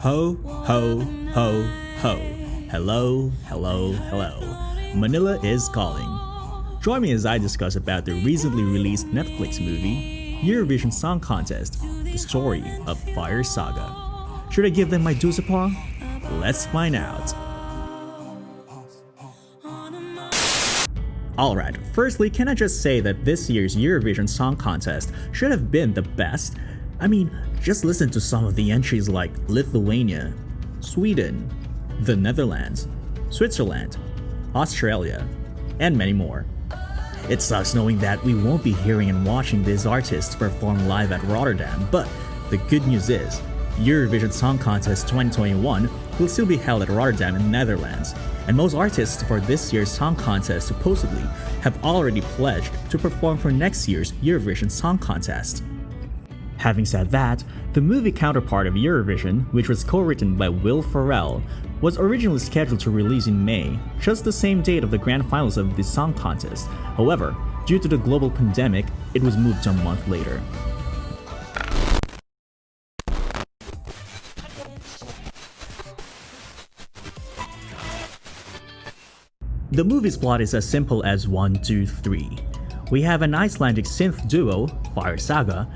Ho, ho, ho, ho. Hello, hello, hello. Manila is calling. Join me as I discuss about the recently released Netflix movie, Eurovision Song Contest, the story of Fire Saga. Should I give them my dues upon? Let's find out. Alright, firstly, can I just say that this year's Eurovision Song Contest should have been the best? I mean, just listen to some of the entries like Lithuania, Sweden, the Netherlands, Switzerland, Australia, and many more. It sucks knowing that we won't be hearing and watching these artists perform live at Rotterdam, but the good news is, Eurovision Song Contest 2021 will still be held at Rotterdam in the Netherlands, and most artists for this year's song contest supposedly have already pledged to perform for next year's Eurovision Song Contest. Having said that, the movie counterpart of Eurovision, which was co-written by Will Ferrell, was originally scheduled to release in May, just the same date of the grand finals of the song contest. However, due to the global pandemic, it was moved to a month later. The movie's plot is as simple as 1, 2, 3. We have an Icelandic synth duo, Fire Saga,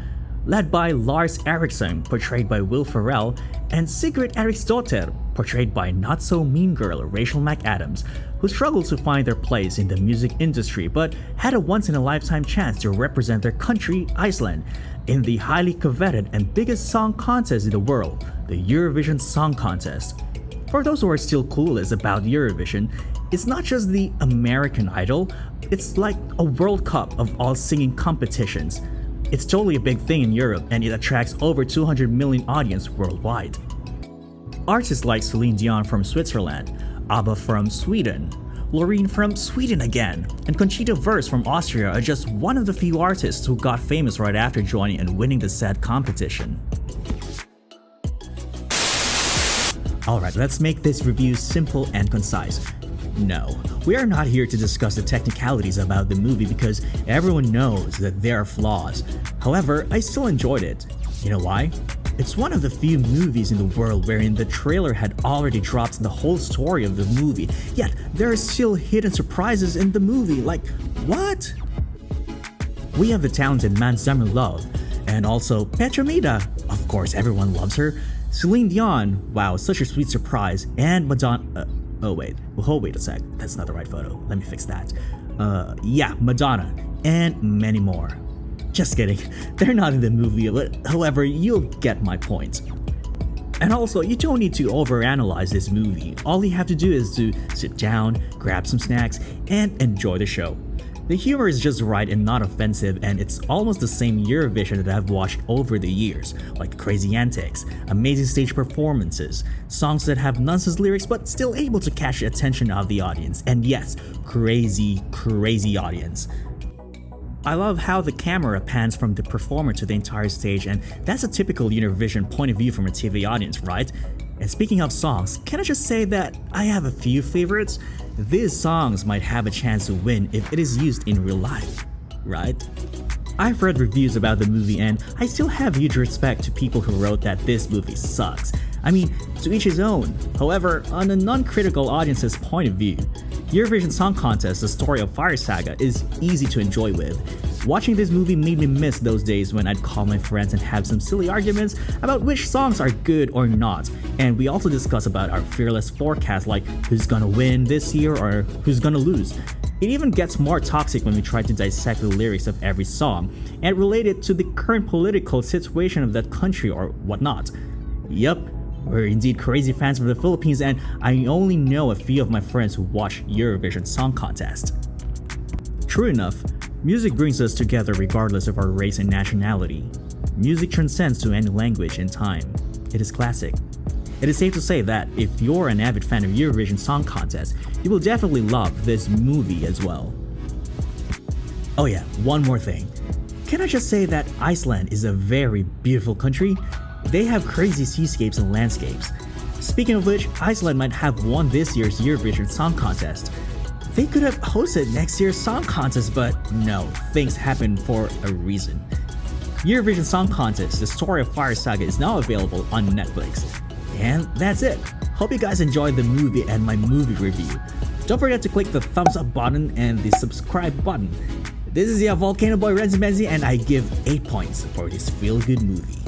led by Lars Eriksson, portrayed by Will Ferrell, and Sigrid Eriksdottir, portrayed by not-so-mean girl Rachel McAdams, who struggled to find their place in the music industry but had a once-in-a-lifetime chance to represent their country, Iceland, in the highly coveted and biggest song contest in the world, the Eurovision Song Contest. For those who are still clueless about Eurovision, it's not just the American Idol, it's like a World Cup of all singing competitions. It's totally a big thing in Europe and it attracts over 200 million audience worldwide. Artists like Celine Dion from Switzerland, ABBA from Sweden, Loreen from Sweden again, and Conchita Wurst from Austria are just one of the few artists who got famous right after joining and winning the said competition. Alright, let's make this review simple and concise. No, we are not here to discuss the technicalities about the movie because everyone knows that there are flaws. However, I still enjoyed it. You know why? It's one of the few movies in the world wherein the trailer had already dropped the whole story of the movie, yet there are still hidden surprises in the movie, like, what? We have the talented Manzamir Love, and also Petronida, of course everyone loves her, Celine Dion, wow, such a sweet surprise, and Madonna, wait a sec, that's not the right photo, let me fix that. Yeah, Madonna, and many more. Just kidding, they're not in the movie, but however, you'll get my point. And also, you don't need to overanalyze this movie, all you have to do is to sit down, grab some snacks, and enjoy the show. The humor is just right and not offensive, and it's almost the same Eurovision that I've watched over the years, like crazy antics, amazing stage performances, songs that have nonsense lyrics but still able to catch the attention of the audience, and yes, crazy audience. I love how the camera pans from the performer to the entire stage, and that's a typical Eurovision point of view from a TV audience, right? And speaking of songs, can I just say that I have a few favorites? These songs might have a chance to win if it is used in real life, right? I've read reviews about the movie and I still have huge respect to people who wrote that this movie sucks. I mean, to each his own. However, on a non-critical audience's point of view, Eurovision Song Contest, the story of Fire Saga, is easy to enjoy with. Watching this movie made me miss those days when I'd call my friends and have some silly arguments about which songs are good or not, and we also discuss about our fearless forecast like who's gonna win this year or who's gonna lose. It even gets more toxic when we try to dissect the lyrics of every song and relate it to the current political situation of that country or whatnot. Yup, we're indeed crazy fans from the Philippines, and I only know a few of my friends who watch Eurovision Song Contest. True enough, music brings us together regardless of our race and nationality. Music transcends to any language and time. It is classic. It is safe to say that if you're an avid fan of Eurovision Song Contest, you will definitely love this movie as well. Oh yeah, one more thing. Can I just say that Iceland is a very beautiful country? They have crazy seascapes and landscapes. Speaking of which, Iceland might have won this year's Eurovision Song Contest. They could have hosted next year's song contest, but no, things happen for a reason. Eurovision Song Contest, the story of Fire Saga, is now available on Netflix. And that's it. Hope you guys enjoyed the movie and my movie review. Don't forget to click the thumbs up button and the subscribe button. This is your Volcano Boy Renzi Benzi, and I give 8 points for this feel good movie.